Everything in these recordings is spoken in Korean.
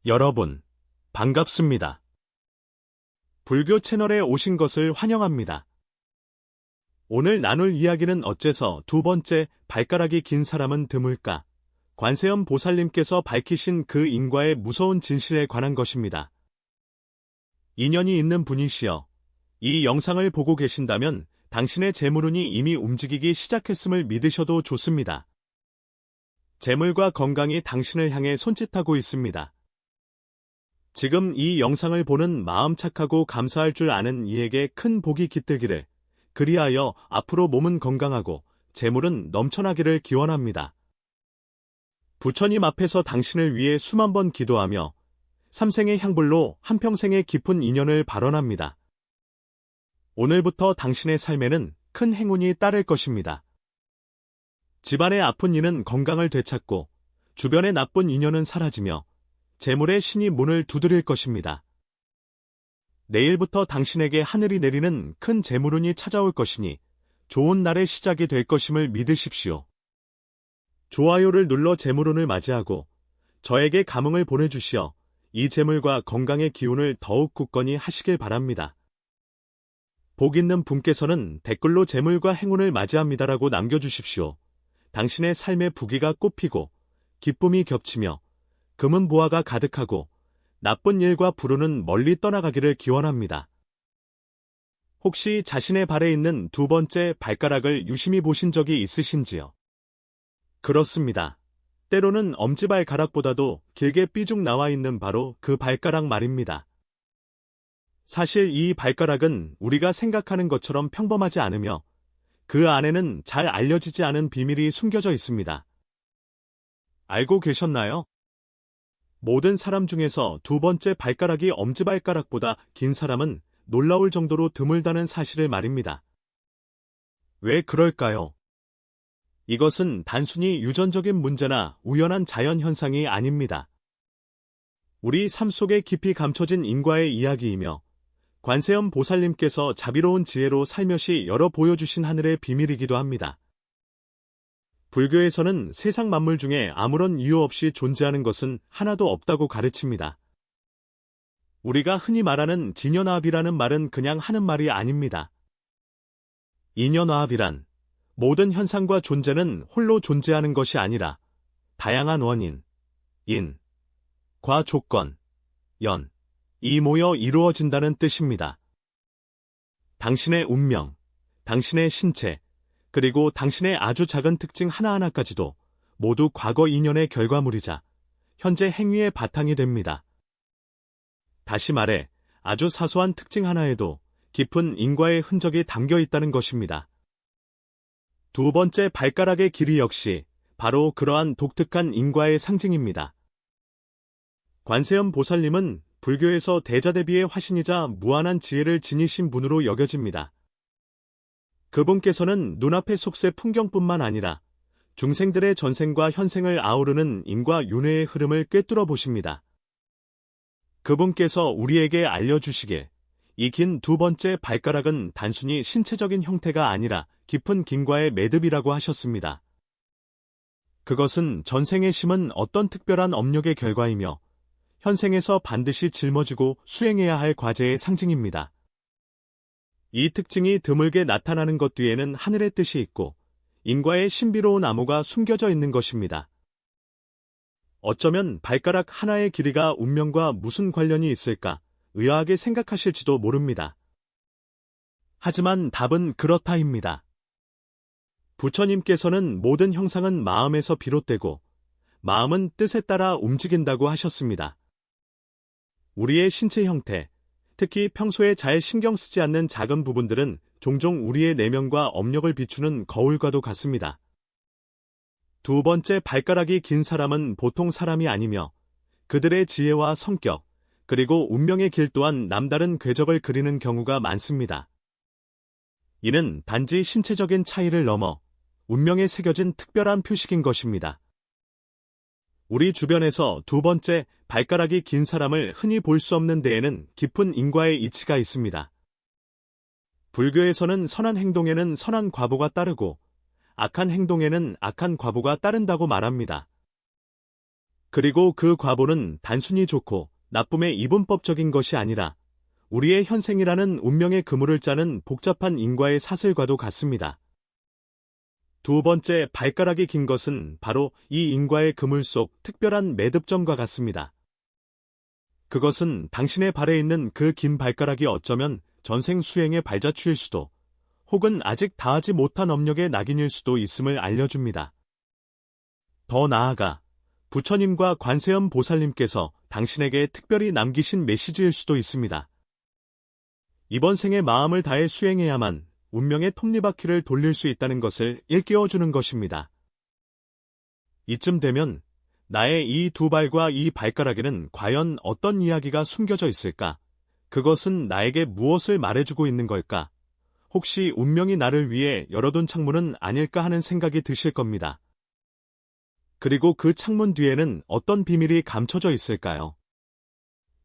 여러분, 반갑습니다. 불교 채널에 오신 것을 환영합니다. 오늘 나눌 이야기는 어째서 두 번째 발가락이 긴 사람은 드물까? 관세음 보살님께서 밝히신 그 인과의 무서운 진실에 관한 것입니다. 인연이 있는 분이시여, 이 영상을 보고 계신다면 당신의 재물운이 이미 움직이기 시작했음을 믿으셔도 좋습니다. 재물과 건강이 당신을 향해 손짓하고 있습니다. 지금 이 영상을 보는 마음 착하고 감사할 줄 아는 이에게 큰 복이 깃들기를, 그리하여 앞으로 몸은 건강하고 재물은 넘쳐나기를 기원합니다. 부처님 앞에서 당신을 위해 수만 번 기도하며 삼생의 향불로 한평생의 깊은 인연을 발언합니다. 오늘부터 당신의 삶에는 큰 행운이 따를 것입니다. 집안의 아픈 이는 건강을 되찾고 주변의 나쁜 인연은 사라지며 재물의 신이 문을 두드릴 것입니다. 내일부터 당신에게 하늘이 내리는 큰 재물운이 찾아올 것이니 좋은 날의 시작이 될 것임을 믿으십시오. 좋아요를 눌러 재물운을 맞이하고 저에게 감흥을 보내주시어 이 재물과 건강의 기운을 더욱 굳건히 하시길 바랍니다. 복 있는 분께서는 댓글로 재물과 행운을 맞이합니다라고 남겨주십시오. 당신의 삶의 부귀가 꽃피고 기쁨이 겹치며 금은 보화가 가득하고 나쁜 일과 불운은 멀리 떠나가기를 기원합니다. 혹시 자신의 발에 있는 두 번째 발가락을 유심히 보신 적이 있으신지요? 그렇습니다. 때로는 엄지발가락보다도 길게 삐죽 나와 있는 바로 그 발가락 말입니다. 사실 이 발가락은 우리가 생각하는 것처럼 평범하지 않으며 그 안에는 잘 알려지지 않은 비밀이 숨겨져 있습니다. 알고 계셨나요? 모든 사람 중에서 두 번째 발가락이 엄지발가락보다 긴 사람은 놀라울 정도로 드물다는 사실을 말입니다. 왜 그럴까요? 이것은 단순히 유전적인 문제나 우연한 자연현상이 아닙니다. 우리 삶 속에 깊이 감춰진 인과의 이야기이며 관세음 보살님께서 자비로운 지혜로 살며시 열어 보여주신 하늘의 비밀이기도 합니다. 불교에서는 세상 만물 중에 아무런 이유 없이 존재하는 것은 하나도 없다고 가르칩니다. 우리가 흔히 말하는 진연화합이라는 말은 그냥 하는 말이 아닙니다. 인연화합이란 모든 현상과 존재는 홀로 존재하는 것이 아니라 다양한 원인, 인, 과 조건, 연, 이 모여 이루어진다는 뜻입니다. 당신의 운명, 당신의 신체, 그리고 당신의 아주 작은 특징 하나하나까지도 모두 과거 인연의 결과물이자 현재 행위의 바탕이 됩니다. 다시 말해 아주 사소한 특징 하나에도 깊은 인과의 흔적이 담겨 있다는 것입니다. 두 번째 발가락의 길이 역시 바로 그러한 독특한 인과의 상징입니다. 관세음 보살님은 불교에서 대자대비의 화신이자 무한한 지혜를 지니신 분으로 여겨집니다. 그분께서는 눈앞의 속세 풍경뿐만 아니라 중생들의 전생과 현생을 아우르는 인과 윤회의 흐름을 꿰뚫어 보십니다. 그분께서 우리에게 알려주시길, 이 긴 두 번째 발가락은 단순히 신체적인 형태가 아니라 깊은 긴과의 매듭이라고 하셨습니다. 그것은 전생에 심은 어떤 특별한 업력의 결과이며 현생에서 반드시 짊어지고 수행해야 할 과제의 상징입니다. 이 특징이 드물게 나타나는 것 뒤에는 하늘의 뜻이 있고 인과의 신비로운 암호가 숨겨져 있는 것입니다. 어쩌면 발가락 하나의 길이가 운명과 무슨 관련이 있을까 의아하게 생각하실지도 모릅니다. 하지만 답은 그렇다입니다. 부처님께서는 모든 형상은 마음에서 비롯되고 마음은 뜻에 따라 움직인다고 하셨습니다. 우리의 신체 형태, 특히 평소에 잘 신경 쓰지 않는 작은 부분들은 종종 우리의 내면과 업력을 비추는 거울과도 같습니다. 두 번째 발가락이 긴 사람은 보통 사람이 아니며 그들의 지혜와 성격, 그리고 운명의 길 또한 남다른 궤적을 그리는 경우가 많습니다. 이는 단지 신체적인 차이를 넘어 운명에 새겨진 특별한 표식인 것입니다. 우리 주변에서 두 번째 발가락이 긴 사람을 흔히 볼 수 없는 데에는 깊은 인과의 이치가 있습니다. 불교에서는 선한 행동에는 선한 과보가 따르고 악한 행동에는 악한 과보가 따른다고 말합니다. 그리고 그 과보는 단순히 좋고 나쁨의 이분법적인 것이 아니라 우리의 현생이라는 운명의 그물을 짜는 복잡한 인과의 사슬과도 같습니다. 두 번째, 발가락이 긴 것은 바로 이 인과의 그물 속 특별한 매듭점과 같습니다. 그것은 당신의 발에 있는 그 긴 발가락이 어쩌면 전생 수행의 발자취일 수도, 혹은 아직 다하지 못한 업력의 낙인일 수도 있음을 알려줍니다. 더 나아가 부처님과 관세음 보살님께서 당신에게 특별히 남기신 메시지일 수도 있습니다. 이번 생에 마음을 다해 수행해야만 운명의 톱니바퀴를 돌릴 수 있다는 것을 일깨워주는 것입니다. 이쯤 되면 나의 이 두 발과 이 발가락에는 과연 어떤 이야기가 숨겨져 있을까? 그것은 나에게 무엇을 말해주고 있는 걸까? 혹시 운명이 나를 위해 열어둔 창문은 아닐까 하는 생각이 드실 겁니다. 그리고 그 창문 뒤에는 어떤 비밀이 감춰져 있을까요?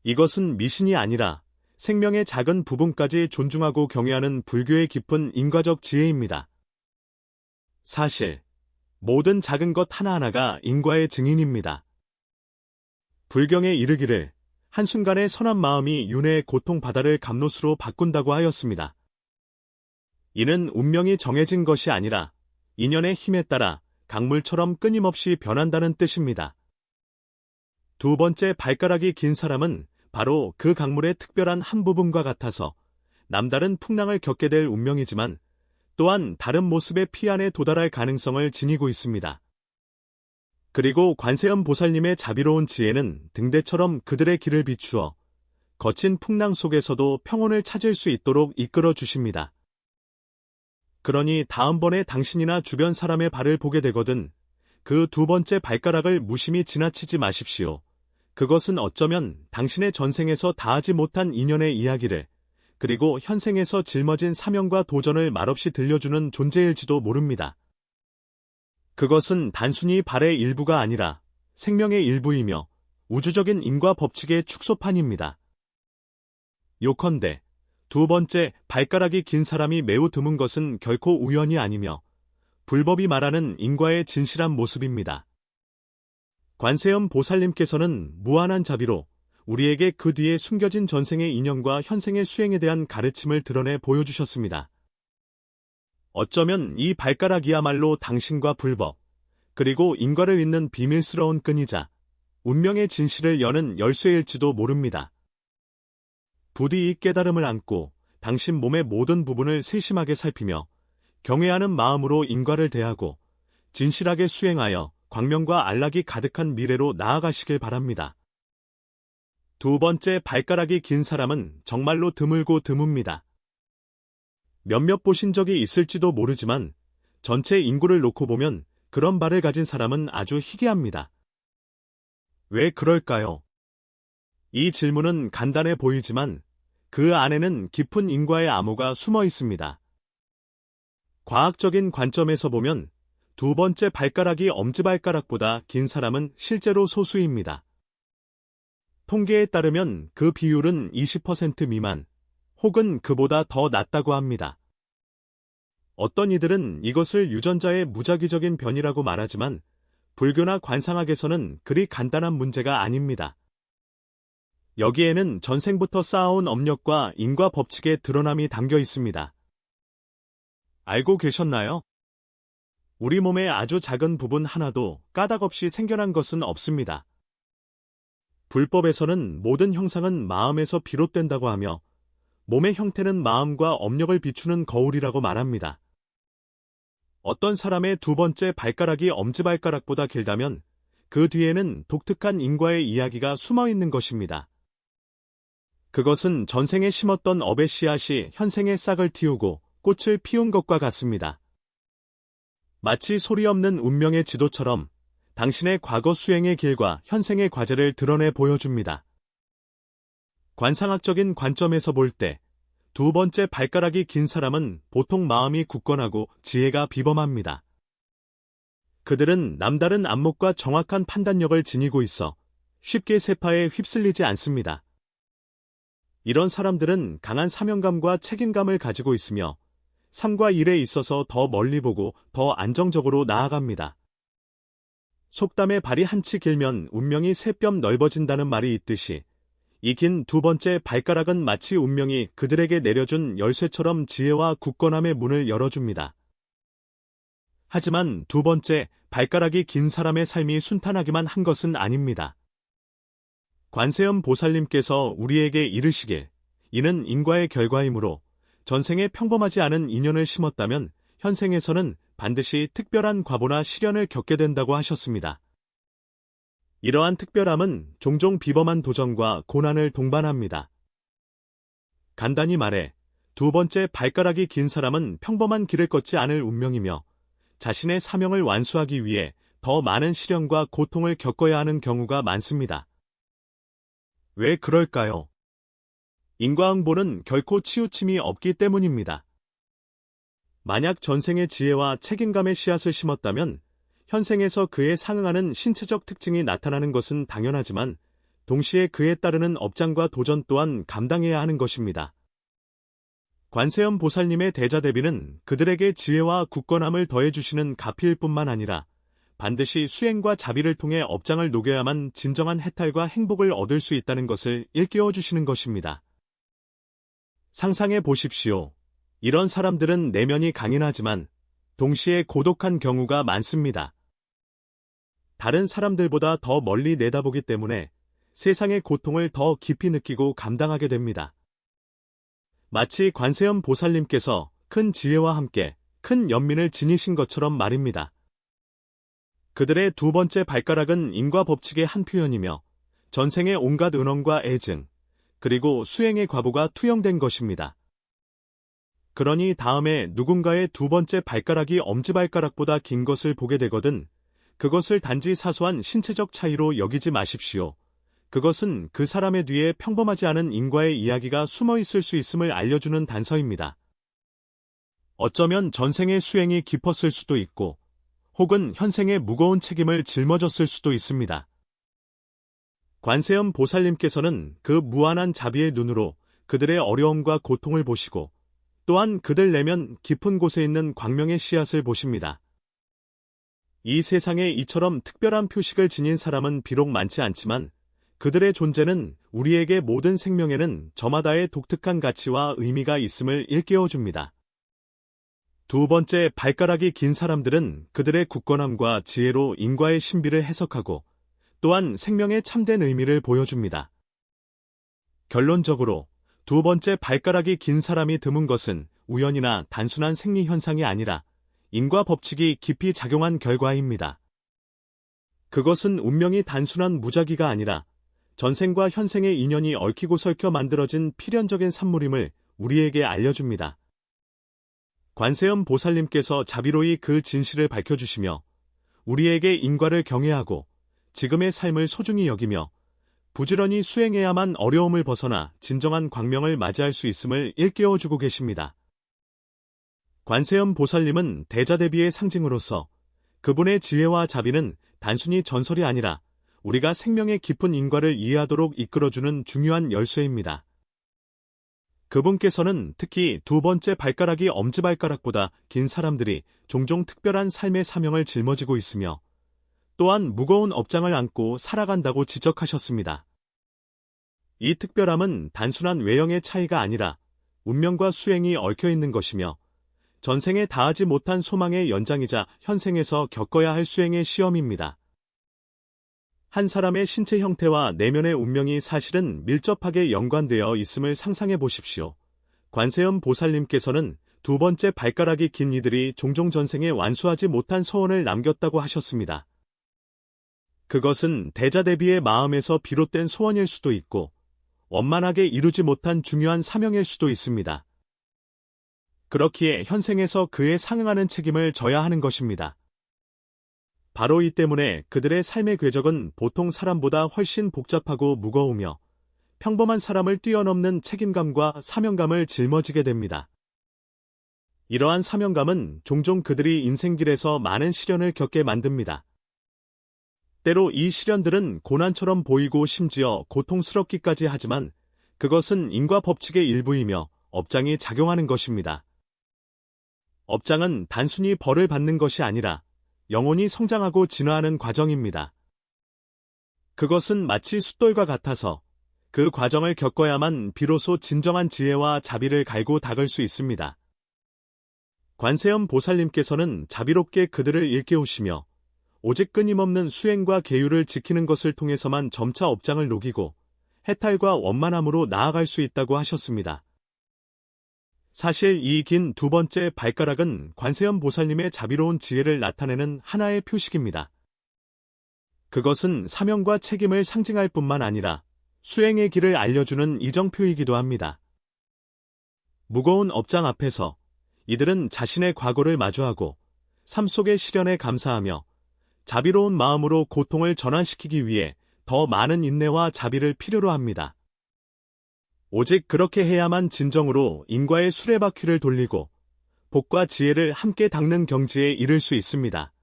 이것은 미신이 아니라 생명의 작은 부분까지 존중하고 경외하는 불교의 깊은 인과적 지혜입니다. 사실 모든 작은 것 하나하나가 인과의 증인입니다. 불경에 이르기를 한순간의 선한 마음이 윤회의 고통 바다를 감롯으로 바꾼다고 하였습니다. 이는 운명이 정해진 것이 아니라 인연의 힘에 따라 강물처럼 끊임없이 변한다는 뜻입니다. 두 번째, 발가락이 긴 사람은 바로 그 강물의 특별한 한 부분과 같아서 남다른 풍랑을 겪게 될 운명이지만 또한 다른 모습의 피안에 도달할 가능성을 지니고 있습니다. 그리고 관세음 보살님의 자비로운 지혜는 등대처럼 그들의 길을 비추어 거친 풍랑 속에서도 평온을 찾을 수 있도록 이끌어 주십니다. 그러니 다음번에 당신이나 주변 사람의 발을 보게 되거든 그 두 번째 발가락을 무심히 지나치지 마십시오. 그것은 어쩌면 당신의 전생에서 다하지 못한 인연의 이야기를, 그리고 현생에서 짊어진 사명과 도전을 말없이 들려주는 존재일지도 모릅니다. 그것은 단순히 발의 일부가 아니라 생명의 일부이며 우주적인 인과 법칙의 축소판입니다. 요컨대 두 번째, 발가락이 긴 사람이 매우 드문 것은 결코 우연이 아니며 불법이 말하는 인과의 진실한 모습입니다. 관세음 보살님께서는 무한한 자비로 우리에게 그 뒤에 숨겨진 전생의 인연과 현생의 수행에 대한 가르침을 드러내 보여주셨습니다. 어쩌면 이 발가락이야말로 당신과 불법, 그리고 인과를 잇는 비밀스러운 끈이자 운명의 진실을 여는 열쇠일지도 모릅니다. 부디 이 깨달음을 안고 당신 몸의 모든 부분을 세심하게 살피며 경외하는 마음으로 인과를 대하고 진실하게 수행하여 광명과 안락이 가득한 미래로 나아가시길 바랍니다. 두 번째, 발가락이 긴 사람은 정말로 드물고 드뭅니다. 몇몇 보신 적이 있을지도 모르지만 전체 인구를 놓고 보면 그런 발을 가진 사람은 아주 희귀합니다. 왜 그럴까요? 이 질문은 간단해 보이지만 그 안에는 깊은 인과의 암호가 숨어 있습니다. 과학적인 관점에서 보면 두 번째 발가락이 엄지발가락보다 긴 사람은 실제로 소수입니다. 통계에 따르면 그 비율은 20% 미만, 혹은 그보다 더 낮다고 합니다. 어떤 이들은 이것을 유전자의 무작위적인 변이라고 말하지만 불교나 관상학에서는 그리 간단한 문제가 아닙니다. 여기에는 전생부터 쌓아온 업력과 인과 법칙의 드러남이 담겨 있습니다. 알고 계셨나요? 우리 몸의 아주 작은 부분 하나도 까닭 없이 생겨난 것은 없습니다. 불법에서는 모든 형상은 마음에서 비롯된다고 하며 몸의 형태는 마음과 업력을 비추는 거울이라고 말합니다. 어떤 사람의 두 번째 발가락이 엄지발가락보다 길다면 그 뒤에는 독특한 인과의 이야기가 숨어 있는 것입니다. 그것은 전생에 심었던 업의 씨앗이 현생에 싹을 틔우고 꽃을 피운 것과 같습니다. 마치 소리 없는 운명의 지도처럼 당신의 과거 수행의 길과 현생의 과제를 드러내 보여줍니다. 관상학적인 관점에서 볼 때 두 번째 발가락이 긴 사람은 보통 마음이 굳건하고 지혜가 비범합니다. 그들은 남다른 안목과 정확한 판단력을 지니고 있어 쉽게 세파에 휩쓸리지 않습니다. 이런 사람들은 강한 사명감과 책임감을 가지고 있으며 삶과 일에 있어서 더 멀리 보고 더 안정적으로 나아갑니다. 속담에 발이 한치 길면 운명이 세 뼘 넓어진다는 말이 있듯이 이 긴 두 번째 발가락은 마치 운명이 그들에게 내려준 열쇠처럼 지혜와 굳건함의 문을 열어줍니다. 하지만 두 번째 발가락이 긴 사람의 삶이 순탄하기만 한 것은 아닙니다. 관세음 보살님께서 우리에게 이르시길 이는 인과의 결과이므로 전생에 평범하지 않은 인연을 심었다면 현생에서는 반드시 특별한 과보나 시련을 겪게 된다고 하셨습니다. 이러한 특별함은 종종 비범한 도전과 고난을 동반합니다. 간단히 말해 두 번째 발가락이 긴 사람은 평범한 길을 걷지 않을 운명이며 자신의 사명을 완수하기 위해 더 많은 시련과 고통을 겪어야 하는 경우가 많습니다. 왜 그럴까요? 인과응보는 결코 치우침이 없기 때문입니다. 만약 전생의 지혜와 책임감의 씨앗을 심었다면 현생에서 그에 상응하는 신체적 특징이 나타나는 것은 당연하지만 동시에 그에 따르는 업장과 도전 또한 감당해야 하는 것입니다. 관세음 보살님의 대자대비는 그들에게 지혜와 굳건함을 더해주시는 가피일 뿐만 아니라 반드시 수행과 자비를 통해 업장을 녹여야만 진정한 해탈과 행복을 얻을 수 있다는 것을 일깨워 주시는 것입니다. 상상해 보십시오. 이런 사람들은 내면이 강인하지만 동시에 고독한 경우가 많습니다. 다른 사람들보다 더 멀리 내다보기 때문에 세상의 고통을 더 깊이 느끼고 감당하게 됩니다. 마치 관세음 보살님께서 큰 지혜와 함께 큰 연민을 지니신 것처럼 말입니다. 그들의 두 번째 발가락은 인과 법칙의 한 표현이며 전생의 온갖 은원과 애증, 그리고 수행의 과보가 투영된 것입니다. 그러니 다음에 누군가의 두 번째 발가락이 엄지발가락보다 긴 것을 보게 되거든 그것을 단지 사소한 신체적 차이로 여기지 마십시오. 그것은 그 사람의 뒤에 평범하지 않은 인과의 이야기가 숨어 있을 수 있음을 알려주는 단서입니다. 어쩌면 전생의 수행이 깊었을 수도 있고 혹은 현생의 무거운 책임을 짊어졌을 수도 있습니다. 관세음 보살님께서는 그 무한한 자비의 눈으로 그들의 어려움과 고통을 보시고 또한 그들 내면 깊은 곳에 있는 광명의 씨앗을 보십니다. 이 세상에 이처럼 특별한 표식을 지닌 사람은 비록 많지 않지만 그들의 존재는 우리에게 모든 생명에는 저마다의 독특한 가치와 의미가 있음을 일깨워줍니다. 두 번째 발가락이 긴 사람들은 그들의 굳건함과 지혜로 인과의 신비를 해석하고 또한 생명의 참된 의미를 보여줍니다. 결론적으로 두 번째 발가락이 긴 사람이 드문 것은 우연이나 단순한 생리 현상이 아니라 인과 법칙이 깊이 작용한 결과입니다. 그것은 운명이 단순한 무작위가 아니라 전생과 현생의 인연이 얽히고 설켜 만들어진 필연적인 산물임을 우리에게 알려줍니다. 관세음 보살님께서 자비로이 그 진실을 밝혀주시며 우리에게 인과를 경외하고 지금의 삶을 소중히 여기며 부지런히 수행해야만 어려움을 벗어나 진정한 광명을 맞이할 수 있음을 일깨워주고 계십니다. 관세음 보살님은 대자대비의 상징으로서 그분의 지혜와 자비는 단순히 전설이 아니라 우리가 생명의 깊은 인과를 이해하도록 이끌어주는 중요한 열쇠입니다. 그분께서는 특히 두 번째 발가락이 엄지발가락보다 긴 사람들이 종종 특별한 삶의 사명을 짊어지고 있으며 또한 무거운 업장을 안고 살아간다고 지적하셨습니다. 이 특별함은 단순한 외형의 차이가 아니라 운명과 수행이 얽혀 있는 것이며 전생에 다하지 못한 소망의 연장이자 현생에서 겪어야 할 수행의 시험입니다. 한 사람의 신체 형태와 내면의 운명이 사실은 밀접하게 연관되어 있음을 상상해 보십시오. 관세음 보살님께서는 두 번째 발가락이 긴 이들이 종종 전생에 완수하지 못한 소원을 남겼다고 하셨습니다. 그것은 대자대비의 마음에서 비롯된 소원일 수도 있고 원만하게 이루지 못한 중요한 사명일 수도 있습니다. 그렇기에 현생에서 그에 상응하는 책임을 져야 하는 것입니다. 바로 이 때문에 그들의 삶의 궤적은 보통 사람보다 훨씬 복잡하고 무거우며 평범한 사람을 뛰어넘는 책임감과 사명감을 짊어지게 됩니다. 이러한 사명감은 종종 그들이 인생길에서 많은 시련을 겪게 만듭니다. 때로 이 시련들은 고난처럼 보이고 심지어 고통스럽기까지 하지만 그것은 인과 법칙의 일부이며 업장이 작용하는 것입니다. 업장은 단순히 벌을 받는 것이 아니라 영혼이 성장하고 진화하는 과정입니다. 그것은 마치 숫돌과 같아서 그 과정을 겪어야만 비로소 진정한 지혜와 자비를 갈고 닦을 수 있습니다. 관세음 보살님께서는 자비롭게 그들을 일깨우시며 오직 끊임없는 수행과 계율을 지키는 것을 통해서만 점차 업장을 녹이고 해탈과 원만함으로 나아갈 수 있다고 하셨습니다. 사실 이 긴 두 번째 발가락은 관세음 보살님의 자비로운 지혜를 나타내는 하나의 표식입니다. 그것은 사명과 책임을 상징할 뿐만 아니라 수행의 길을 알려주는 이정표이기도 합니다. 무거운 업장 앞에서 이들은 자신의 과거를 마주하고 삶 속의 시련에 감사하며 자비로운 마음으로 고통을 전환시키기 위해 더 많은 인내와 자비를 필요로 합니다. 오직 그렇게 해야만 진정으로 인과의 수레바퀴를 돌리고 복과 지혜를 함께 닦는 경지에 이를 수 있습니다.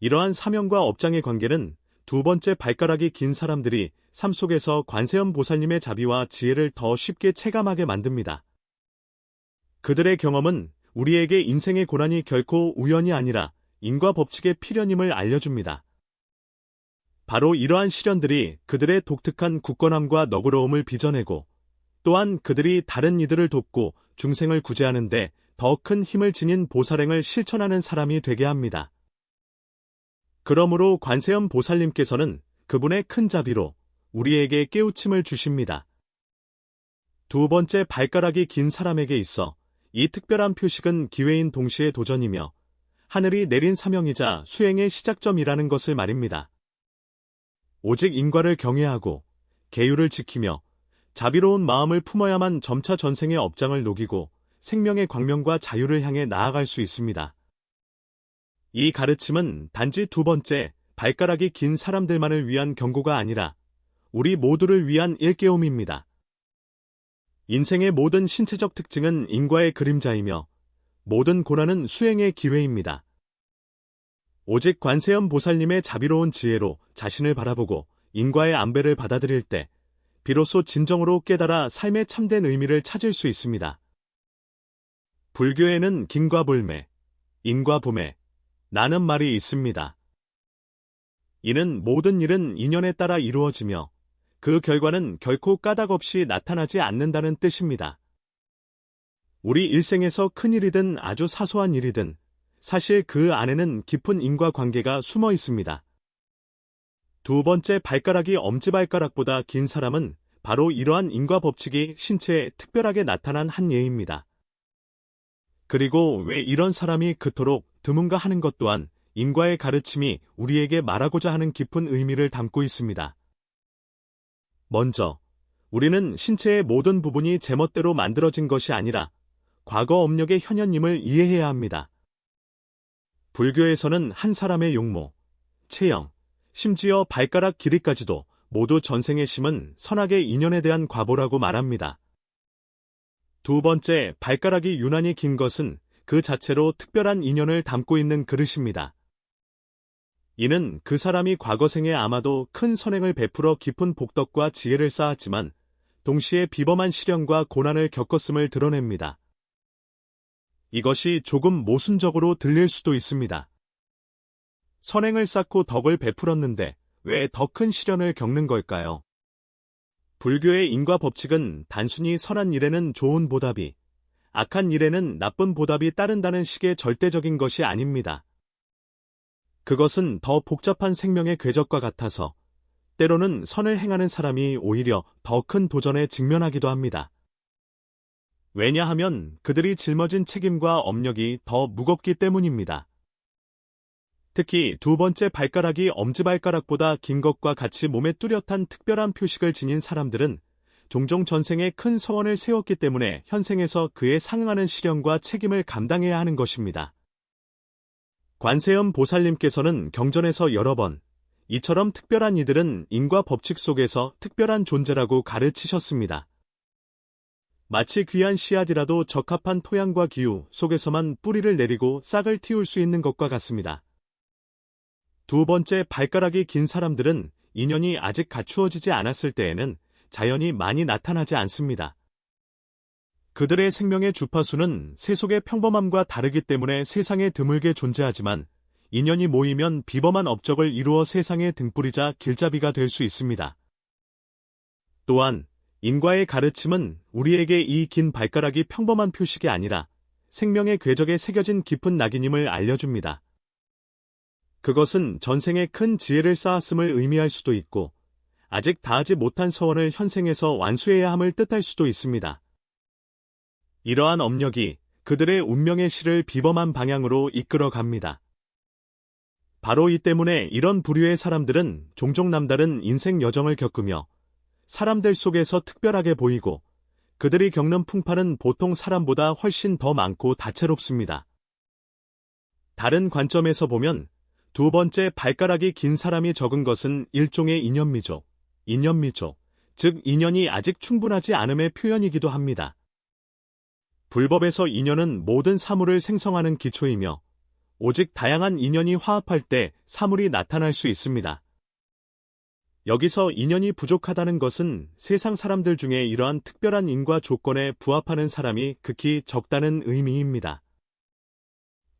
이러한 사명과 업장의 관계는 두 번째 발가락이 긴 사람들이 삶 속에서 관세음 보살님의 자비와 지혜를 더 쉽게 체감하게 만듭니다. 그들의 경험은 우리에게 인생의 고난이 결코 우연이 아니라 인과 법칙의 필연임을 알려줍니다. 바로 이러한 시련들이 그들의 독특한 굳건함과 너그러움을 빚어내고 또한 그들이 다른 이들을 돕고 중생을 구제하는 데 더 큰 힘을 지닌 보살행을 실천하는 사람이 되게 합니다. 그러므로 관세음 보살님께서는 그분의 큰 자비로 우리에게 깨우침을 주십니다. 두 번째 발가락이 긴 사람에게 있어 이 특별한 표식은 기회인 동시에 도전이며 하늘이 내린 사명이자 수행의 시작점이라는 것을 말입니다. 오직 인과를 경외하고 계율을 지키며 자비로운 마음을 품어야만 점차 전생의 업장을 녹이고 생명의 광명과 자유를 향해 나아갈 수 있습니다. 이 가르침은 단지 두 번째 발가락이 긴 사람들만을 위한 경고가 아니라 우리 모두를 위한 일깨움입니다. 인생의 모든 신체적 특징은 인과의 그림자이며 모든 고난은 수행의 기회입니다. 오직 관세음 보살님의 자비로운 지혜로 자신을 바라보고 인과의 안배를 받아들일 때 비로소 진정으로 깨달아 삶의 참된 의미를 찾을 수 있습니다. 불교에는 긴과불매, 인과부매, 라는 말이 있습니다. 이는 모든 일은 인연에 따라 이루어지며 그 결과는 결코 까닭 없이 나타나지 않는다는 뜻입니다. 우리 일생에서 큰일이든 아주 사소한 일이든 사실 그 안에는 깊은 인과관계가 숨어 있습니다. 두 번째 발가락이 엄지발가락보다 긴 사람은 바로 이러한 인과법칙이 신체에 특별하게 나타난 한 예입니다. 그리고 왜 이런 사람이 그토록 드문가 하는 것 또한 인과의 가르침이 우리에게 말하고자 하는 깊은 의미를 담고 있습니다. 먼저, 우리는 신체의 모든 부분이 제멋대로 만들어진 것이 아니라 과거 업력의 현현임을 이해해야 합니다. 불교에서는 한 사람의 용모, 체형, 심지어 발가락 길이까지도 모두 전생에 심은 선악의 인연에 대한 과보라고 말합니다. 두 번째, 발가락이 유난히 긴 것은 그 자체로 특별한 인연을 담고 있는 그릇입니다. 이는 그 사람이 과거생에 아마도 큰 선행을 베풀어 깊은 복덕과 지혜를 쌓았지만 동시에 비범한 시련과 고난을 겪었음을 드러냅니다. 이것이 조금 모순적으로 들릴 수도 있습니다. 선행을 쌓고 덕을 베풀었는데 왜 더 큰 시련을 겪는 걸까요? 불교의 인과 법칙은 단순히 선한 일에는 좋은 보답이, 악한 일에는 나쁜 보답이 따른다는 식의 절대적인 것이 아닙니다. 그것은 더 복잡한 생명의 궤적과 같아서 때로는 선을 행하는 사람이 오히려 더 큰 도전에 직면하기도 합니다. 왜냐하면 그들이 짊어진 책임과 업력이 더 무겁기 때문입니다. 특히 두 번째 발가락이 엄지발가락보다 긴 것과 같이 몸에 뚜렷한 특별한 표식을 지닌 사람들은 종종 전생에 큰 서원을 세웠기 때문에 현생에서 그에 상응하는 시련과 책임을 감당해야 하는 것입니다. 관세음 보살님께서는 경전에서 여러 번 이처럼 특별한 이들은 인과 법칙 속에서 특별한 존재라고 가르치셨습니다. 마치 귀한 씨앗이라도 적합한 토양과 기후 속에서만 뿌리를 내리고 싹을 틔울 수 있는 것과 같습니다. 두 번째 발가락이 긴 사람들은 인연이 아직 갖추어지지 않았을 때에는 자연이 많이 나타나지 않습니다. 그들의 생명의 주파수는 세속의 평범함과 다르기 때문에 세상에 드물게 존재하지만 인연이 모이면 비범한 업적을 이루어 세상에 등불이자 길잡이가 될 수 있습니다. 또한 인과의 가르침은 우리에게 이 긴 발가락이 평범한 표식이 아니라 생명의 궤적에 새겨진 깊은 낙인임을 알려줍니다. 그것은 전생에 큰 지혜를 쌓았음을 의미할 수도 있고 아직 다하지 못한 서원을 현생에서 완수해야 함을 뜻할 수도 있습니다. 이러한 업력이 그들의 운명의 실을 비범한 방향으로 이끌어 갑니다. 바로 이 때문에 이런 부류의 사람들은 종종 남다른 인생 여정을 겪으며 사람들 속에서 특별하게 보이고 그들이 겪는 풍파는 보통 사람보다 훨씬 더 많고 다채롭습니다. 다른 관점에서 보면 두 번째 발가락이 긴 사람이 적은 것은 일종의 인연미죠. 즉 인연이 아직 충분하지 않음의 표현이기도 합니다. 불법에서 인연은 모든 사물을 생성하는 기초이며 오직 다양한 인연이 화합할 때 사물이 나타날 수 있습니다. 여기서 인연이 부족하다는 것은 세상 사람들 중에 이러한 특별한 인과 조건에 부합하는 사람이 극히 적다는 의미입니다.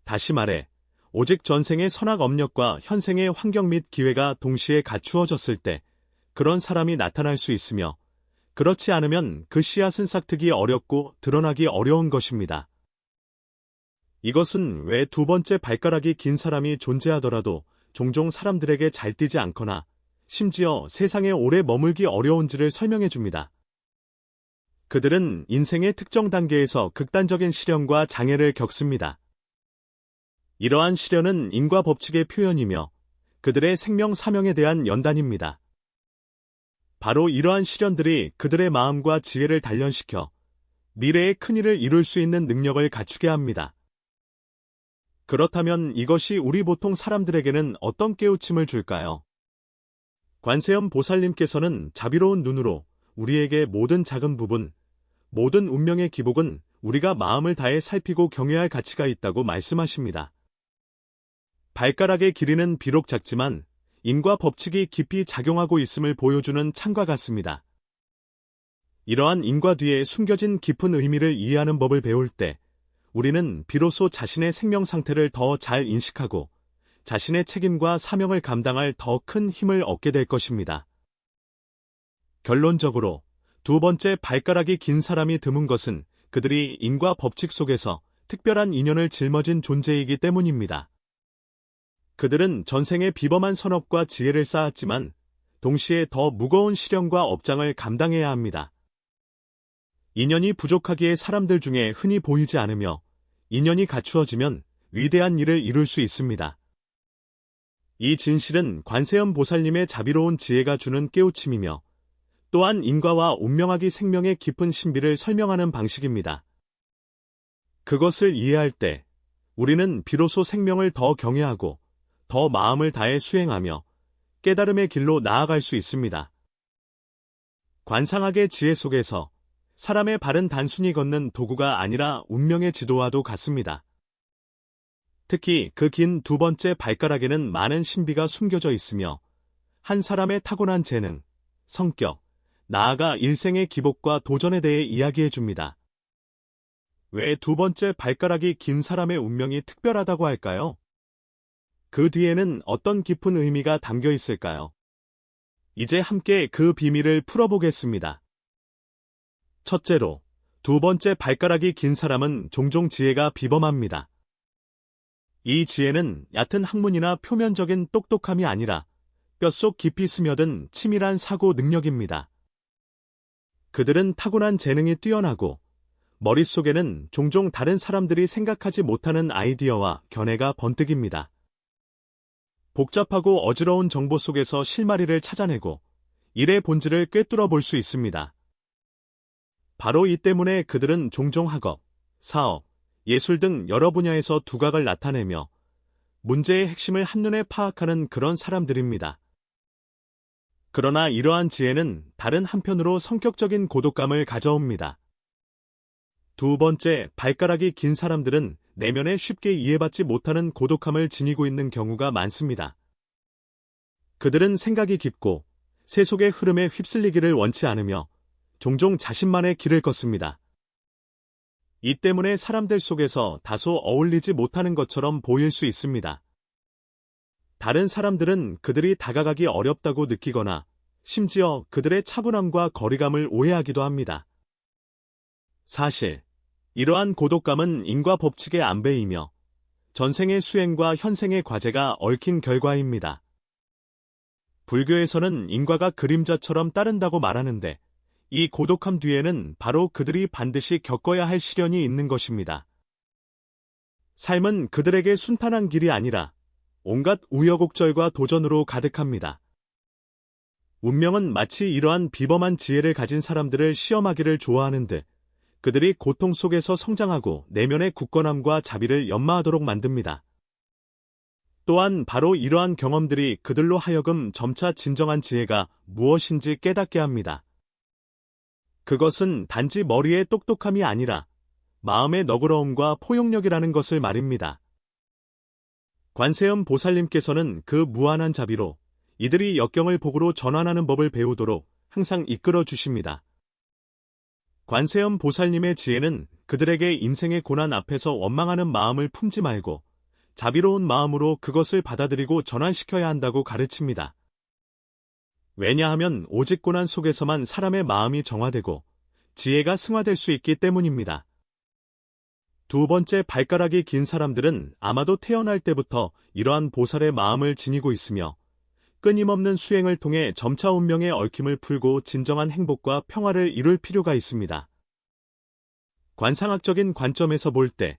다시 말해, 오직 전생의 선악 업력과 현생의 환경 및 기회가 동시에 갖추어졌을 때 그런 사람이 나타날 수 있으며 그렇지 않으면 그 씨앗은 싹트기 어렵고 드러나기 어려운 것입니다. 이것은 왜 두 번째 발가락이 긴 사람이 존재하더라도 종종 사람들에게 잘 띄지 않거나 심지어 세상에 오래 머물기 어려운지를 설명해 줍니다. 그들은 인생의 특정 단계에서 극단적인 시련과 장애를 겪습니다. 이러한 시련은 인과 법칙의 표현이며 그들의 생명 사명에 대한 연단입니다. 바로 이러한 시련들이 그들의 마음과 지혜를 단련시켜 미래의 큰일을 이룰 수 있는 능력을 갖추게 합니다. 그렇다면 이것이 우리 보통 사람들에게는 어떤 깨우침을 줄까요? 관세음 보살님께서는 자비로운 눈으로 우리에게 모든 작은 부분, 모든 운명의 기복은 우리가 마음을 다해 살피고 경외할 가치가 있다고 말씀하십니다. 발가락의 길이는 비록 작지만 인과 법칙이 깊이 작용하고 있음을 보여주는 창과 같습니다. 이러한 인과 뒤에 숨겨진 깊은 의미를 이해하는 법을 배울 때 우리는 비로소 자신의 생명 상태를 더 잘 인식하고 자신의 책임과 사명을 감당할 더 큰 힘을 얻게 될 것입니다. 결론적으로 두 번째 발가락이 긴 사람이 드문 것은 그들이 인과 법칙 속에서 특별한 인연을 짊어진 존재이기 때문입니다. 그들은 전생에 비범한 선업과 지혜를 쌓았지만 동시에 더 무거운 시련과 업장을 감당해야 합니다. 인연이 부족하기에 사람들 중에 흔히 보이지 않으며 인연이 갖추어지면 위대한 일을 이룰 수 있습니다. 이 진실은 관세음 보살님의 자비로운 지혜가 주는 깨우침이며 또한 인과와 운명학이 생명의 깊은 신비를 설명하는 방식입니다. 그것을 이해할 때 우리는 비로소 생명을 더 경외하고 더 마음을 다해 수행하며 깨달음의 길로 나아갈 수 있습니다. 관상학의 지혜 속에서 사람의 발은 단순히 걷는 도구가 아니라 운명의 지도와도 같습니다. 특히 그 긴 두 번째 발가락에는 많은 신비가 숨겨져 있으며 한 사람의 타고난 재능, 성격, 나아가 일생의 기복과 도전에 대해 이야기해 줍니다. 왜 두 번째 발가락이 긴 사람의 운명이 특별하다고 할까요? 그 뒤에는 어떤 깊은 의미가 담겨 있을까요? 이제 함께 그 비밀을 풀어보겠습니다. 첫째로, 두 번째 발가락이 긴 사람은 종종 지혜가 비범합니다. 이 지혜는 얕은 학문이나 표면적인 똑똑함이 아니라 뼛속 깊이 스며든 치밀한 사고 능력입니다. 그들은 타고난 재능이 뛰어나고 머릿속에는 종종 다른 사람들이 생각하지 못하는 아이디어와 견해가 번뜩입니다. 복잡하고 어지러운 정보 속에서 실마리를 찾아내고 일의 본질을 꿰뚫어 볼 수 있습니다. 바로 이 때문에 그들은 종종 학업, 사업, 예술 등 여러 분야에서 두각을 나타내며 문제의 핵심을 한눈에 파악하는 그런 사람들입니다. 그러나 이러한 지혜는 다른 한편으로 성격적인 고독감을 가져옵니다. 두 번째, 발가락이 긴 사람들은 내면에 쉽게 이해받지 못하는 고독함을 지니고 있는 경우가 많습니다. 그들은 생각이 깊고 세속의 흐름에 휩쓸리기를 원치 않으며 종종 자신만의 길을 걷습니다. 이 때문에 사람들 속에서 다소 어울리지 못하는 것처럼 보일 수 있습니다. 다른 사람들은 그들이 다가가기 어렵다고 느끼거나 심지어 그들의 차분함과 거리감을 오해하기도 합니다. 사실, 이러한 고독감은 인과 법칙의 안배이며 전생의 수행과 현생의 과제가 얽힌 결과입니다. 불교에서는 인과가 그림자처럼 따른다고 말하는데 이 고독함 뒤에는 바로 그들이 반드시 겪어야 할 시련이 있는 것입니다. 삶은 그들에게 순탄한 길이 아니라 온갖 우여곡절과 도전으로 가득합니다. 운명은 마치 이러한 비범한 지혜를 가진 사람들을 시험하기를 좋아하는 듯 그들이 고통 속에서 성장하고 내면의 굳건함과 자비를 연마하도록 만듭니다. 또한 바로 이러한 경험들이 그들로 하여금 점차 진정한 지혜가 무엇인지 깨닫게 합니다. 그것은 단지 머리의 똑똑함이 아니라 마음의 너그러움과 포용력이라는 것을 말입니다. 관세음 보살님께서는 그 무한한 자비로 이들이 역경을 복으로 전환하는 법을 배우도록 항상 이끌어 주십니다. 관세음 보살님의 지혜는 그들에게 인생의 고난 앞에서 원망하는 마음을 품지 말고 자비로운 마음으로 그것을 받아들이고 전환시켜야 한다고 가르칩니다. 왜냐하면 오직 고난 속에서만 사람의 마음이 정화되고 지혜가 승화될 수 있기 때문입니다. 두 번째, 발가락이 긴 사람들은 아마도 태어날 때부터 이러한 보살의 마음을 지니고 있으며 끊임없는 수행을 통해 점차 운명의 얽힘을 풀고 진정한 행복과 평화를 이룰 필요가 있습니다. 관상학적인 관점에서 볼 때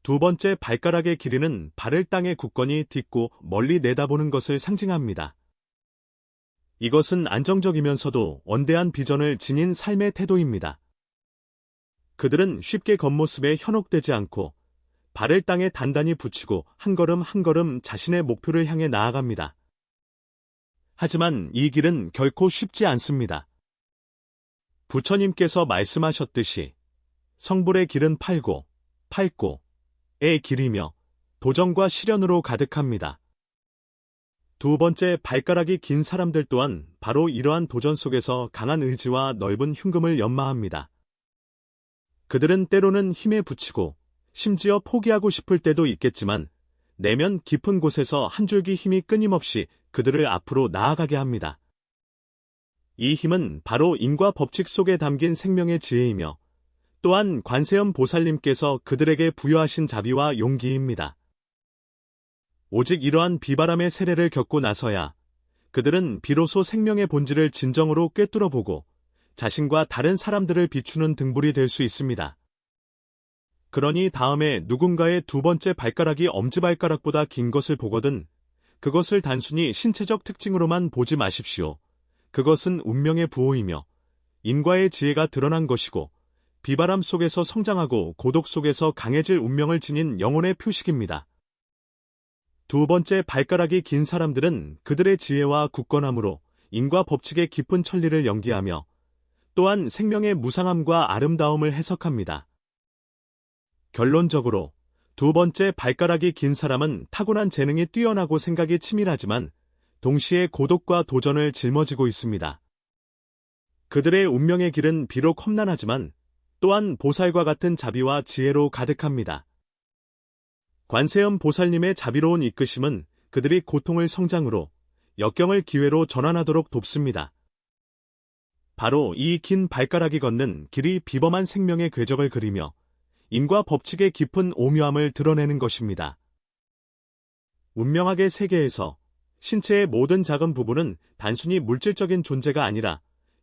두 번째 발가락의 길이는 발을 땅에 굳건히 딛고 멀리 내다보는 것을 상징합니다. 이것은 안정적이면서도 원대한 비전을 지닌 삶의 태도입니다. 그들은 쉽게 겉모습에 현혹되지 않고 발을 땅에 단단히 붙이고 한 걸음 한 걸음 자신의 목표를 향해 나아갑니다. 하지만 이 길은 결코 쉽지 않습니다. 부처님께서 말씀하셨듯이 성불의 길은 팔고 의 길이며 도전과 시련으로 가득합니다. 두 번째, 발가락이 긴 사람들 또한 바로 이러한 도전 속에서 강한 의지와 넓은 흉금을 연마합니다. 그들은 때로는 힘에 부치고 심지어 포기하고 싶을 때도 있겠지만 내면 깊은 곳에서 한 줄기 힘이 끊임없이 그들을 앞으로 나아가게 합니다. 이 힘은 바로 인과 법칙 속에 담긴 생명의 지혜이며 또한 관세음 보살님께서 그들에게 부여하신 자비와 용기입니다. 오직 이러한 비바람의 세례를 겪고 나서야 그들은 비로소 생명의 본질을 진정으로 꿰뚫어보고 자신과 다른 사람들을 비추는 등불이 될 수 있습니다. 그러니 다음에 누군가의 두 번째 발가락이 엄지발가락보다 긴 것을 보거든 그것을 단순히 신체적 특징으로만 보지 마십시오. 그것은 운명의 부호이며 인과의 지혜가 드러난 것이고 비바람 속에서 성장하고 고독 속에서 강해질 운명을 지닌 영혼의 표식입니다. 두 번째, 발가락이 긴 사람들은 그들의 지혜와 굳건함으로 인과 법칙의 깊은 천리를 연기하며 또한 생명의 무상함과 아름다움을 해석합니다. 결론적으로 두 번째, 발가락이 긴 사람은 타고난 재능이 뛰어나고 생각이 치밀하지만 동시에 고독과 도전을 짊어지고 있습니다. 그들의 운명의 길은 비록 험난하지만 또한 보살과 같은 자비와 지혜로 가득합니다. 관세음 보살님의 자비로운 이끄심은 그들이 고통을 성장으로, 역경을 기회로 전환하도록 돕습니다. 바로 이 긴 발가락이 걷는 길이 비범한 생명의 궤적을 그리며 인과 법칙의 깊은 오묘함을 드러내는 것입니다. 운명학의 세계에서 신체의 모든 작은 부분은 단순히 물질적인 존재가 아니라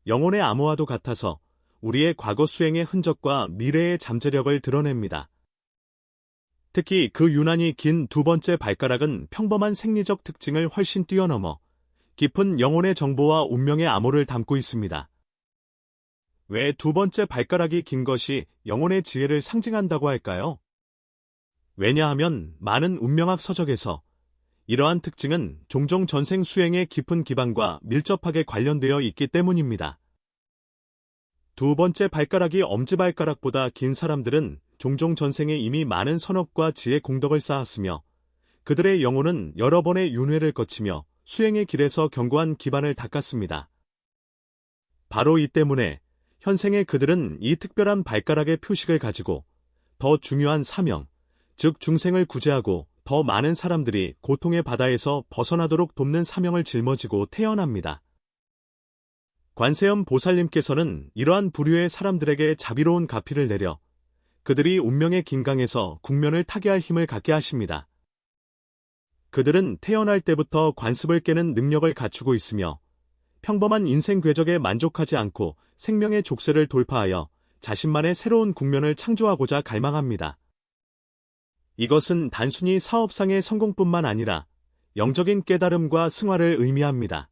영혼의 암호와도 같아서 우리의 과거 수행의 흔적과 미래의 잠재력을 드러냅니다. 특히 그 유난히 긴 두 번째 발가락은 평범한 생리적 특징을 훨씬 뛰어넘어 깊은 영혼의 정보와 운명의 암호를 담고 있습니다. 왜 두 번째 발가락이 긴 것이 영혼의 지혜를 상징한다고 할까요? 왜냐하면 많은 운명학 서적에서 이러한 특징은 종종 전생 수행의 깊은 기반과 밀접하게 관련되어 있기 때문입니다. 두 번째 발가락이 엄지발가락보다 긴 사람들은 종종 전생에 이미 많은 선업과 지혜 공덕을 쌓았으며 그들의 영혼은 여러 번의 윤회를 거치며 수행의 길에서 견고한 기반을 닦았습니다. 바로 이 때문에 현생의 그들은 이 특별한 발가락의 표식을 가지고 더 중요한 사명, 즉 중생을 구제하고 더 많은 사람들이 고통의 바다에서 벗어나도록 돕는 사명을 짊어지고 태어납니다. 관세음 보살님께서는 이러한 부류의 사람들에게 자비로운 가피를 내려 그들이 운명의 긴강에서 국면을 타게 할 힘을 갖게 하십니다. 그들은 태어날 때부터 관습을 깨는 능력을 갖추고 있으며 평범한 인생 궤적에 만족하지 않고 생명의 족쇄를 돌파하여 자신만의 새로운 국면을 창조하고자 갈망합니다. 이것은 단순히 사업상의 성공뿐만 아니라 영적인 깨달음과 승화를 의미합니다.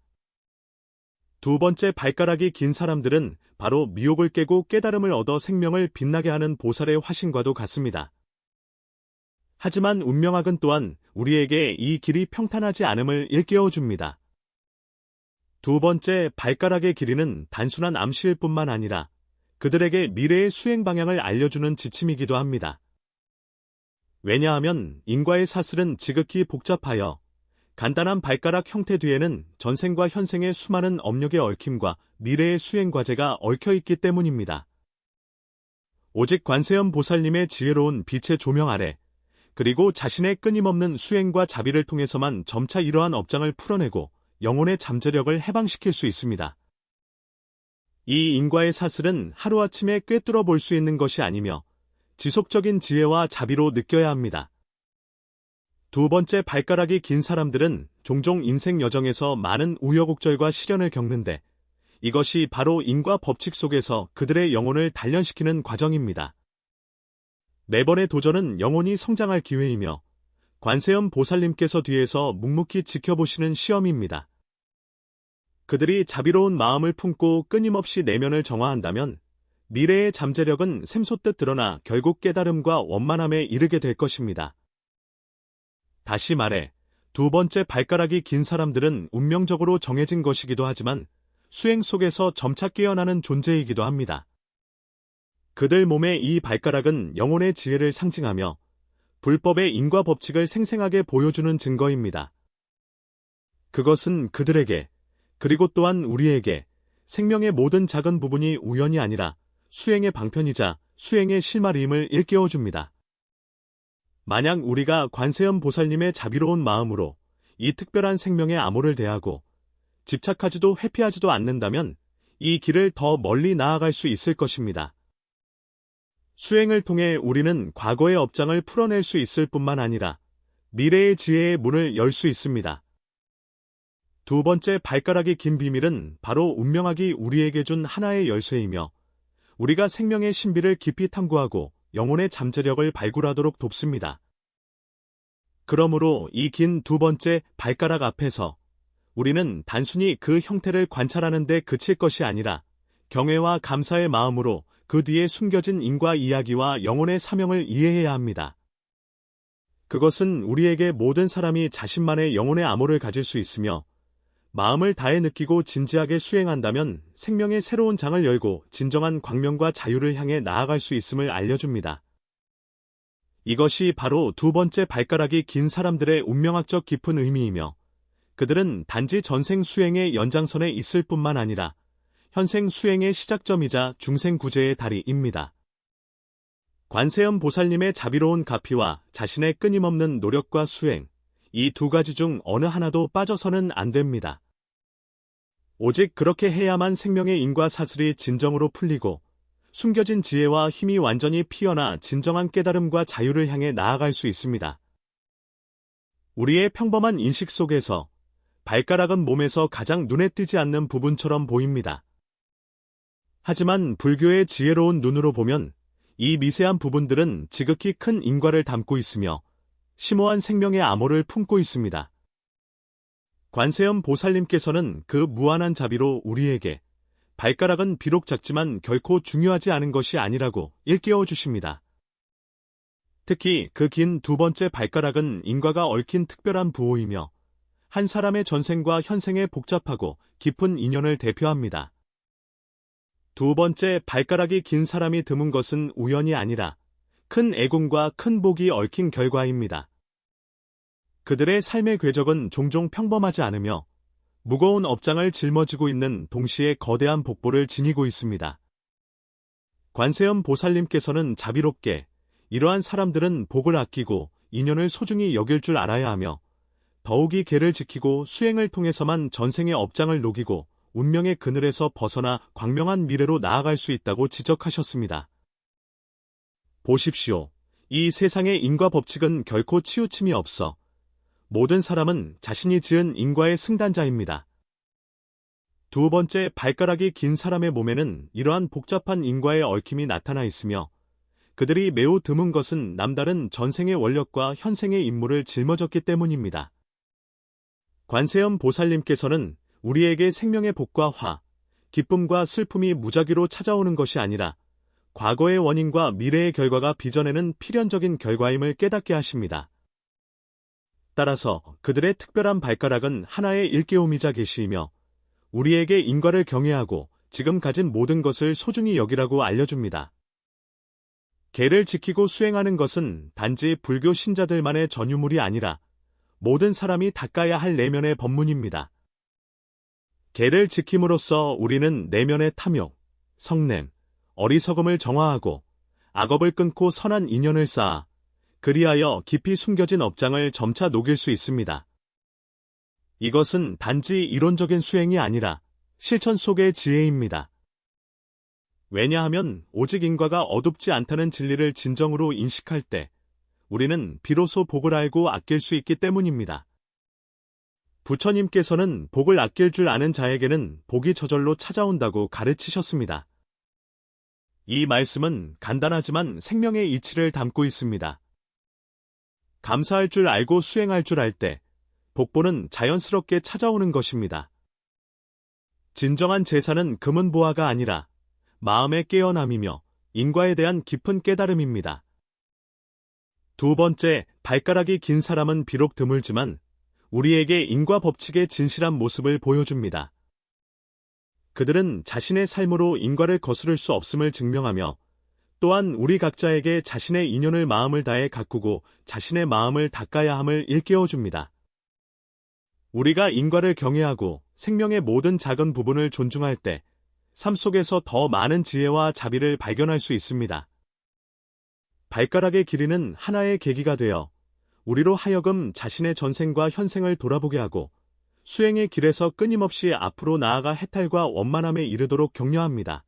두 번째, 발가락이 긴 사람들은 바로 미혹을 깨고 깨달음을 얻어 생명을 빛나게 하는 보살의 화신과도 같습니다. 하지만 운명학은 또한 우리에게 이 길이 평탄하지 않음을 일깨워줍니다. 두 번째, 발가락의 길이는 단순한 암시일 뿐만 아니라 그들에게 미래의 수행 방향을 알려주는 지침이기도 합니다. 왜냐하면 인과의 사슬은 지극히 복잡하여 간단한 발가락 형태 뒤에는 전생과 현생의 수많은 업력의 얽힘과 미래의 수행 과제가 얽혀있기 때문입니다. 오직 관세음 보살님의 지혜로운 빛의 조명 아래 그리고 자신의 끊임없는 수행과 자비를 통해서만 점차 이러한 업장을 풀어내고 영혼의 잠재력을 해방시킬 수 있습니다. 이 인과의 사슬은 하루아침에 꿰뚫어 볼 수 있는 것이 아니며 지속적인 지혜와 자비로 느껴야 합니다. 두 번째, 발가락이 긴 사람들은 종종 인생 여정에서 많은 우여곡절과 시련을 겪는데 이것이 바로 인과 법칙 속에서 그들의 영혼을 단련시키는 과정입니다. 매번의 도전은 영혼이 성장할 기회이며 관세음 보살님께서 뒤에서 묵묵히 지켜보시는 시험입니다. 그들이 자비로운 마음을 품고 끊임없이 내면을 정화한다면 미래의 잠재력은 샘솟듯 드러나 결국 깨달음과 원만함에 이르게 될 것입니다. 다시 말해, 두 번째, 발가락이 긴 사람들은 운명적으로 정해진 것이기도 하지만 수행 속에서 점차 깨어나는 존재이기도 합니다. 그들 몸의 이 발가락은 영혼의 지혜를 상징하며 불법의 인과 법칙을 생생하게 보여주는 증거입니다. 그것은 그들에게, 그리고 또한 우리에게 생명의 모든 작은 부분이 우연이 아니라 수행의 방편이자 수행의 실마리임을 일깨워줍니다. 만약 우리가 관세음 보살님의 자비로운 마음으로 이 특별한 생명의 암호를 대하고 집착하지도 회피하지도 않는다면 이 길을 더 멀리 나아갈 수 있을 것입니다. 수행을 통해 우리는 과거의 업장을 풀어낼 수 있을 뿐만 아니라 미래의 지혜의 문을 열 수 있습니다. 두 번째, 발가락이 긴 비밀은 바로 운명학이 우리에게 준 하나의 열쇠이며 우리가 생명의 신비를 깊이 탐구하고 영혼의 잠재력을 발굴하도록 돕습니다. 그러므로 이 긴 두 번째 발가락 앞에서 우리는 단순히 그 형태를 관찰하는 데 그칠 것이 아니라 경외와 감사의 마음으로 그 뒤에 숨겨진 인과 이야기와 영혼의 사명을 이해해야 합니다. 그것은 우리에게 모든 사람이 자신만의 영혼의 암호를 가질 수 있으며 마음을 다해 느끼고 진지하게 수행한다면 생명의 새로운 장을 열고 진정한 광명과 자유를 향해 나아갈 수 있음을 알려줍니다. 이것이 바로 두 번째, 발가락이 긴 사람들의 운명학적 깊은 의미이며 그들은 단지 전생 수행의 연장선에 있을 뿐만 아니라 현생 수행의 시작점이자 중생 구제의 다리입니다. 관세음 보살님의 자비로운 가피와 자신의 끊임없는 노력과 수행, 이 두 가지 중 어느 하나도 빠져서는 안 됩니다. 오직 그렇게 해야만 생명의 인과 사슬이 진정으로 풀리고 숨겨진 지혜와 힘이 완전히 피어나 진정한 깨달음과 자유를 향해 나아갈 수 있습니다. 우리의 평범한 인식 속에서 발가락은 몸에서 가장 눈에 띄지 않는 부분처럼 보입니다. 하지만 불교의 지혜로운 눈으로 보면 이 미세한 부분들은 지극히 큰 인과를 담고 있으며 심오한 생명의 암호를 품고 있습니다. 관세음 보살님께서는 그 무한한 자비로 우리에게 발가락은 비록 작지만 결코 중요하지 않은 것이 아니라고 일깨워 주십니다. 특히 그 긴 두 번째 발가락은 인과가 얽힌 특별한 부호이며 한 사람의 전생과 현생의 복잡하고 깊은 인연을 대표합니다. 두 번째, 발가락이 긴 사람이 드문 것은 우연이 아니라 큰 애군과 큰 복이 얽힌 결과입니다. 그들의 삶의 궤적은 종종 평범하지 않으며 무거운 업장을 짊어지고 있는 동시에 거대한 복보를 지니고 있습니다. 관세음 보살님께서는 자비롭게 이러한 사람들은 복을 아끼고 인연을 소중히 여길 줄 알아야 하며 더욱이 계를 지키고 수행을 통해서만 전생의 업장을 녹이고 운명의 그늘에서 벗어나 광명한 미래로 나아갈 수 있다고 지적하셨습니다. 보십시오. 이 세상의 인과 법칙은 결코 치우침이 없어 모든 사람은 자신이 지은 인과의 승단자입니다. 두 번째, 발가락이 긴 사람의 몸에는 이러한 복잡한 인과의 얽힘이 나타나 있으며 그들이 매우 드문 것은 남다른 전생의 원력과 현생의 임무를 짊어졌기 때문입니다. 관세음 보살님께서는 우리에게 생명의 복과 화, 기쁨과 슬픔이 무작위로 찾아오는 것이 아니라 과거의 원인과 미래의 결과가 빚어내는 필연적인 결과임을 깨닫게 하십니다. 따라서 그들의 특별한 발가락은 하나의 일깨움이자 계시이며 우리에게 인과를 경외하고 지금 가진 모든 것을 소중히 여기라고 알려줍니다. 계를 지키고 수행하는 것은 단지 불교 신자들만의 전유물이 아니라 모든 사람이 닦아야 할 내면의 법문입니다. 계를 지킴으로써 우리는 내면의 탐욕, 성냄, 어리석음을 정화하고 악업을 끊고 선한 인연을 쌓아 그리하여 깊이 숨겨진 업장을 점차 녹일 수 있습니다. 이것은 단지 이론적인 수행이 아니라 실천 속의 지혜입니다. 왜냐하면 오직 인과가 어둡지 않다는 진리를 진정으로 인식할 때 우리는 비로소 복을 알고 아낄 수 있기 때문입니다. 부처님께서는 복을 아낄 줄 아는 자에게는 복이 저절로 찾아온다고 가르치셨습니다. 이 말씀은 간단하지만 생명의 이치를 담고 있습니다. 감사할 줄 알고 수행할 줄 알 때 복보는 자연스럽게 찾아오는 것입니다. 진정한 제사는 금은보화가 아니라 마음의 깨어남이며 인과에 대한 깊은 깨달음입니다. 두 번째, 발가락이 긴 사람은 비록 드물지만 우리에게 인과 법칙의 진실한 모습을 보여줍니다. 그들은 자신의 삶으로 인과를 거스를 수 없음을 증명하며 또한 우리 각자에게 자신의 인연을 마음을 다해 가꾸고 자신의 마음을 닦아야 함을 일깨워줍니다. 우리가 인과를 경외하고 생명의 모든 작은 부분을 존중할 때 삶 속에서 더 많은 지혜와 자비를 발견할 수 있습니다. 발가락의 길이는 하나의 계기가 되어 우리로 하여금 자신의 전생과 현생을 돌아보게 하고 수행의 길에서 끊임없이 앞으로 나아가 해탈과 원만함에 이르도록 격려합니다.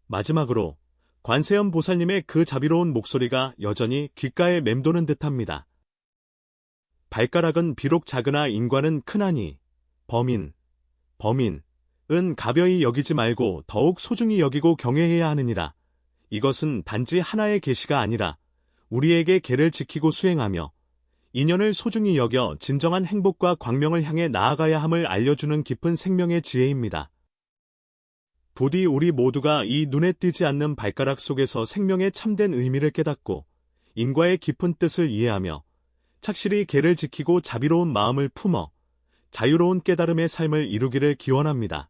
마지막으로 관세음 보살님의 그 자비로운 목소리가 여전히 귓가에 맴도는 듯합니다. 발가락은 비록 작으나 인과는 크나니 범인은 가벼이 여기지 말고 더욱 소중히 여기고 경외해야 하느니라. 이것은 단지 하나의 계시가 아니라 우리에게 계를 지키고 수행하며 인연을 소중히 여겨 진정한 행복과 광명을 향해 나아가야 함을 알려주는 깊은 생명의 지혜입니다. 부디 우리 모두가 이 눈에 띄지 않는 발가락 속에서 생명의 참된 의미를 깨닫고 인과의 깊은 뜻을 이해하며 착실히 계를 지키고 자비로운 마음을 품어 자유로운 깨달음의 삶을 이루기를 기원합니다.